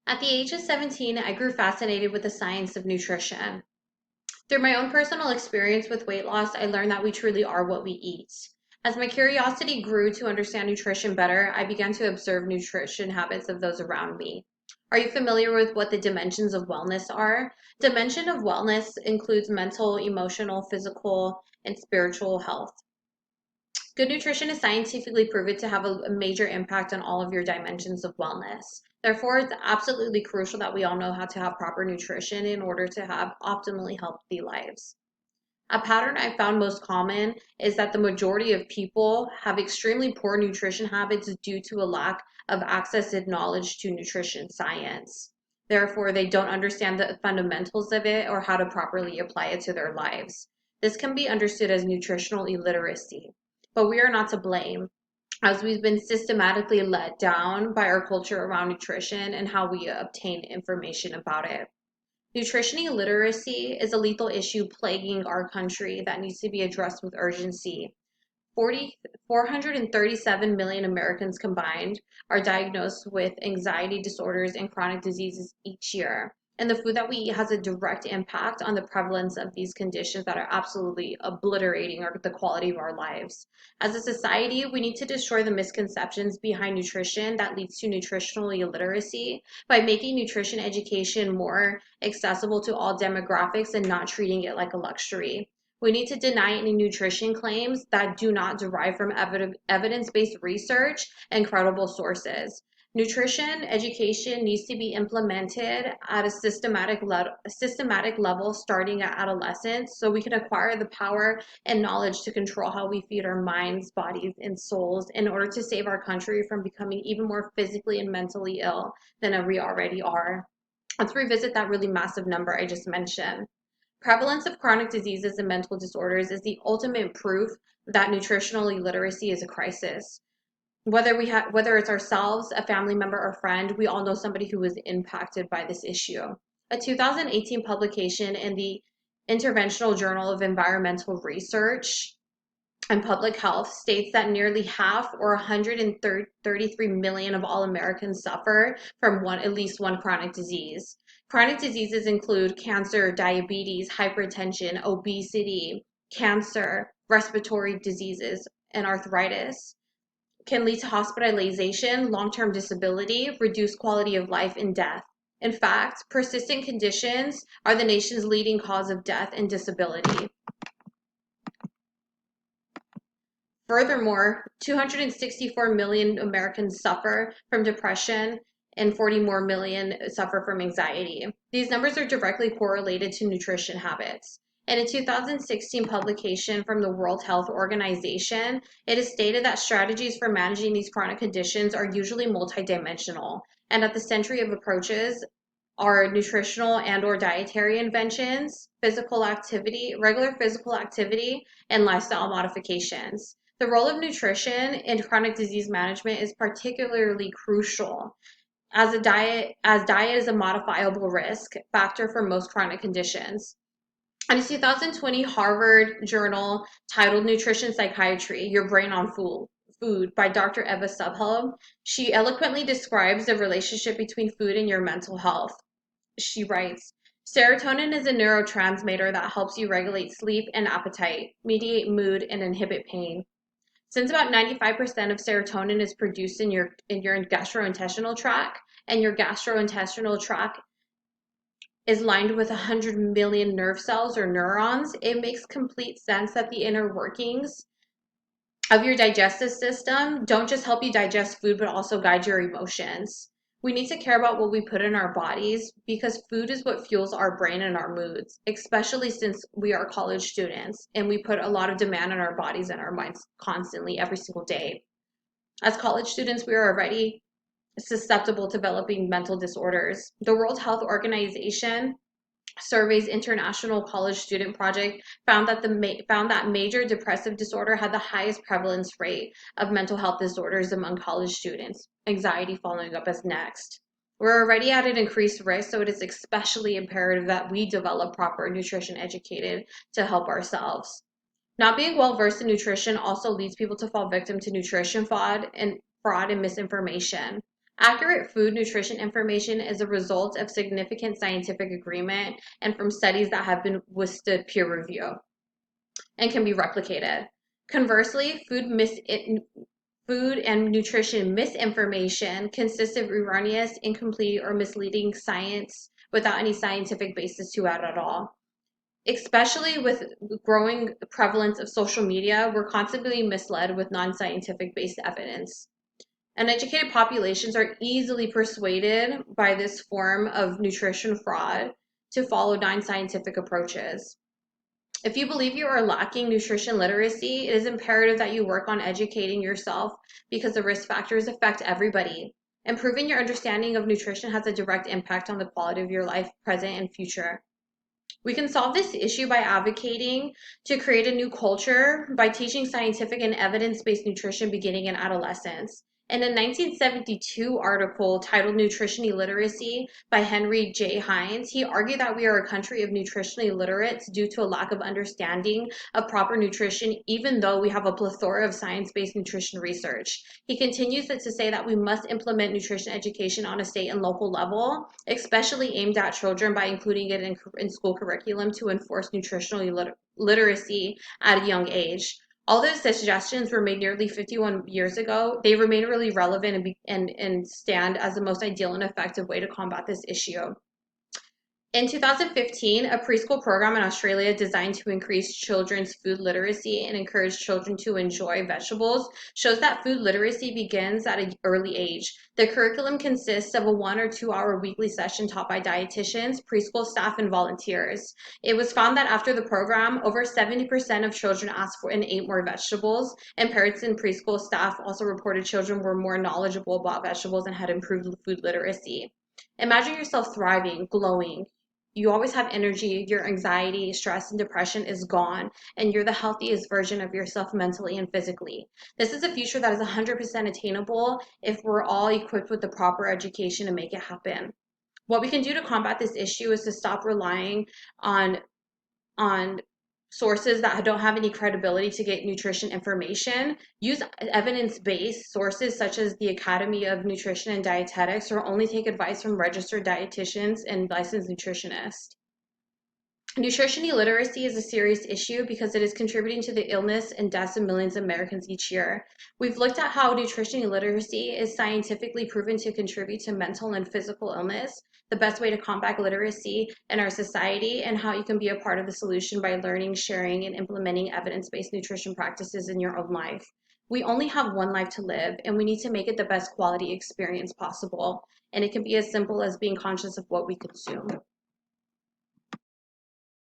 At the age of 17, I grew fascinated with the science of nutrition. Through my own personal experience with weight loss, I learned that we truly are what we eat. As my curiosity grew to understand nutrition better, I began to observe nutrition habits of those around me. Are you familiar with what the dimensions of wellness are? Dimension of wellness includes mental, emotional, physical, and spiritual health. Good nutrition is scientifically proven to have a major impact on all of your dimensions of wellness. Therefore, it's absolutely crucial that we all know how to have proper nutrition in order to have optimally healthy lives. A pattern I found most common is that the majority of people have extremely poor nutrition habits due to a lack of access and knowledge to nutrition science. Therefore, they don't understand the fundamentals of it or how to properly apply it to their lives. This can be understood as nutritional illiteracy, but we are not to blame as we've been systematically let down by our culture around nutrition and how we obtain information about it. Nutrition illiteracy is a lethal issue plaguing our country that needs to be addressed with urgency. 437 million Americans combined are diagnosed with anxiety disorders and chronic diseases each year. And the food that we eat has a direct impact on the prevalence of these conditions that are absolutely obliterating the quality of our lives. As a society, we need to destroy the misconceptions behind nutrition that leads to nutritional illiteracy by making nutrition education more accessible to all demographics and not treating it like a luxury. We need to deny any nutrition claims that do not derive from evidence-based research and credible sources. Nutrition education needs to be implemented at a systematic level starting at adolescence so we can acquire the power and knowledge to control how we feed our minds, bodies, and souls in order to save our country from becoming even more physically and mentally ill than we already are. Let's revisit that really massive number I just mentioned. Prevalence of chronic diseases and mental disorders is the ultimate proof that nutritional illiteracy is a crisis. Whether it's ourselves, a family member, or friend, we all know somebody who was impacted by this issue. A 2018 publication in the Interventional Journal of Environmental Research and Public Health states that nearly half, or 133 million of all Americans, suffer from at least one chronic disease. Chronic diseases include cancer, diabetes, hypertension, obesity, cancer, respiratory diseases, and arthritis. Can lead to hospitalization, long-term disability, reduced quality of life, and death. In fact, persistent conditions are the nation's leading cause of death and disability. Furthermore, 264 million Americans suffer from depression and 40 more million suffer from anxiety. These numbers are directly correlated to nutrition habits. In a 2016 publication from the World Health Organization, it is stated that strategies for managing these chronic conditions are usually multidimensional, and at the center of approaches are nutritional and/or dietary interventions, regular physical activity, and lifestyle modifications. The role of nutrition in chronic disease management is particularly crucial as diet is a modifiable risk factor for most chronic conditions. In a 2020 Harvard journal titled Nutrition Psychiatry, Your Brain on Food by Dr. Eva Subhub, she eloquently describes the relationship between food and your mental health. She writes, serotonin is a neurotransmitter that helps you regulate sleep and appetite, mediate mood, and inhibit pain. Since about 95% of serotonin is produced in your gastrointestinal tract, and your gastrointestinal tract is lined with 100 million nerve cells or neurons, it makes complete sense that the inner workings of your digestive system don't just help you digest food, but also guide your emotions. We need to care about what we put in our bodies because food is what fuels our brain and our moods, especially since we are college students and we put a lot of demand on our bodies and our minds constantly every single day. As college students, we are already susceptible to developing mental disorders. The World Health Organization Survey's International College Student Project found that major depressive disorder had the highest prevalence rate of mental health disorders among college students, anxiety following up as next. We're already at an increased risk, so it is especially imperative that we develop proper nutrition educated to help ourselves. Not being well versed in nutrition also leads people to fall victim to nutrition fraud and misinformation. Accurate food nutrition information is a result of significant scientific agreement and from studies that have been withstood peer review and can be replicated. Conversely, food and nutrition misinformation consists of erroneous, incomplete, or misleading science without any scientific basis to it at all. Especially with growing prevalence of social media, we're constantly misled with non-scientific based evidence. Uneducated populations are easily persuaded by this form of nutrition fraud to follow non-scientific approaches. If you believe you are lacking nutrition literacy, it is imperative that you work on educating yourself because the risk factors affect everybody. Improving your understanding of nutrition has a direct impact on the quality of your life, present and future. We can solve this issue by advocating to create a new culture by teaching scientific and evidence-based nutrition beginning in adolescence. In a 1972 article titled Nutrition Illiteracy by Henry J. Hines, he argued that we are a country of nutritionally illiterates due to a lack of understanding of proper nutrition, even though we have a plethora of science-based nutrition research. He continues to say that we must implement nutrition education on a state and local level, especially aimed at children by including it in school curriculum to enforce nutritional literacy at a young age. Although suggestions were made nearly 51 years ago, they remain really relevant and stand as the most ideal and effective way to combat this issue. In 2015, a preschool program in Australia designed to increase children's food literacy and encourage children to enjoy vegetables shows that food literacy begins at an early age. The curriculum consists of a 1 or 2 hour weekly session taught by dietitians, preschool staff, and volunteers. It was found that after the program, over 70% of children asked for and ate more vegetables, and parents and preschool staff also reported children were more knowledgeable about vegetables and had improved food literacy. Imagine yourself thriving, glowing. You always have energy, your anxiety, stress, and depression is gone, and you're the healthiest version of yourself mentally and physically. This is a future that is 100% attainable if we're all equipped with the proper education to make it happen. What we can do to combat this issue is to stop relying on sources that don't have any credibility to get nutrition information. Use evidence-based sources such as the Academy of Nutrition and Dietetics, or only take advice from registered dietitians and licensed nutritionists. Nutrition illiteracy is a serious issue because it is contributing to the illness and deaths of millions of Americans each year. We've looked at how nutrition illiteracy is scientifically proven to contribute to mental and physical illness, the best way to combat literacy in our society, and how you can be a part of the solution by learning, sharing, and implementing evidence-based nutrition practices in your own life. We only have one life to live, and we need to make it the best quality experience possible. And it can be as simple as being conscious of what we consume.